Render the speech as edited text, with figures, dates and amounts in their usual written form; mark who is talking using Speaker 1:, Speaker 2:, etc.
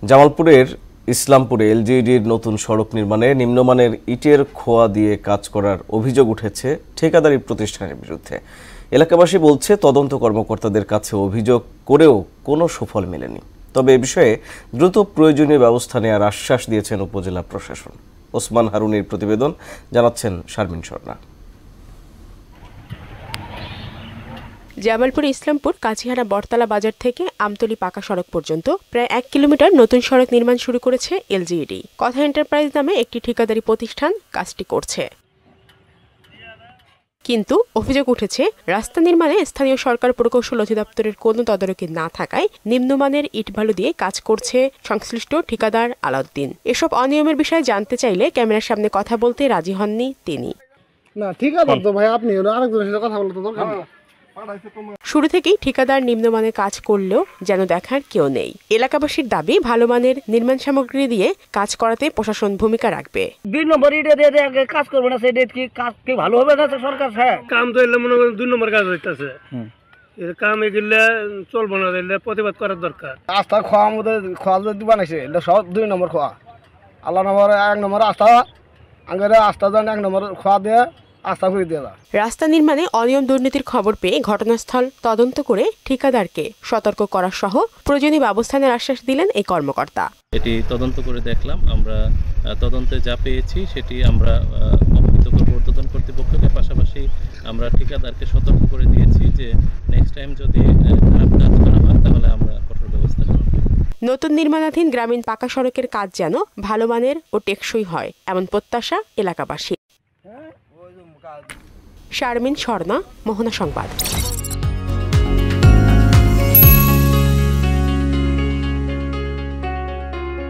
Speaker 1: জামালপুরের ইসলামপুরে এলজিইডির নতুন সড়ক নির্মাণে নিম্নমানের ইটের খোয়া দিয়ে কাজ করার অভিযোগ উঠেছে ঠিকাদারি প্রতিষ্ঠানের বিরুদ্ধে। এলাকাবাসী বলছে তদন্ত কর্মকর্তাদের কাছে অভিযোগ করেও কোনো সুফল মেলেনি। তবে এ বিষয়ে দ্রুত প্রয়োজনীয় ব্যবস্থা নেওয়ার আশ্বাস দিয়েছেন উপজেলা প্রশাসন। ওসমান হারুনের প্রতিবেদন, জানাচ্ছেন শারমিন স্বর্ণা।
Speaker 2: জামালপুর ইসলামপুর কাছিহারা বটতলা বাজার থেকে আমতলী পাকা সড়ক পর্যন্ত প্রায় 1 কিলোমিটার নতুন সড়ক নির্মাণ শুরু করেছে এলজিইডি। কথা এন্টারপ্রাইজ নামে একটি ঠিকাদারি প্রতিষ্ঠান কাজটি করছে। কিন্তু অভিযোগ উঠেছে রাস্তা নির্মাণে স্থানীয় সরকার প্রকৌশল অধিদপ্তরের কোনো তদারকি না থাকায় নিম্নমানের ইটবালু দিয়ে কাজ করছে সংশ্লিষ্ট ঠিকাদার আলাউদ্দিন। এসব অনিয়মের বিষয়ে জানতে চাইলে ক্যামেরার সামনে কথা বলতে রাজি হননি তিনি।
Speaker 3: না ঠিক আছে তো ভাই, আপনি আরেকজনের সাথে কথা বলতে দরকার নেই।
Speaker 2: শুরু থেকেই ঠিকাদার নিম্নমানের কাজ করলেও যেন দেখার কেউ নেই। এলাকাবাসীর দাবি ভালো মানের নির্মাণ সামগ্রী দিয়ে কাজ করাতে প্রশাসন ভূমিকা রাখবে।
Speaker 4: 2 নম্বর ইটে দিয়ে কাজ করবে না, সেটা কি কাজ কি ভালো হবে না? সরকার
Speaker 3: কাম তো এলে মনে করেন 2 নম্বর কাজ হইতেছে, এর কাম এগুলো চলবো না, এলে প্রতিবাদ করার দরকার।
Speaker 4: আস্থা খোয়া আমাদের খোয়া যদি বানাইছে এটা সব 2 নম্বর খোয়া। আল্লাহ নম্বর 1 নম্বর আস্থা আগে আস্থা জান 1 নম্বর খোয়া দিয়ে আস্থা করে দিয়ে।
Speaker 2: রাস্তা নির্মাণে অনিয়ম দুর্নীতির খবর পেয়ে ঘটনাস্থল তদন্ত করে ঠিকাদারকে সতর্ক করা সহ প্রয়োজনীয় ব্যবস্থা নেওয়ার আশ্বাস দিলেন এই কর্মকর্তা।
Speaker 5: এটি তদন্ত করে দেখলাম, আমরা তদন্তে যা পেয়েছি সেটি আমরা অবহিত করব ঊর্ধ্বতন কর্তৃপক্ষকে। পাশাপাশি আমরা ঠিকাদারকে সতর্ক করে দিয়েছি যে নেক্সট টাইম যদি খারাপ কাজ করা হয় তাহলে আমরা কঠোর ব্যবস্থা নেব।
Speaker 2: নতুন নির্মাণাধীন গ্রামীণ পাকা সড়কের কাজ যেন ভালো মানের ও টেকসই হয়, এমন প্রত্যাশা এলাকাবাসী। শারমিন স্বর্ণা, মোহনা সংবাদ।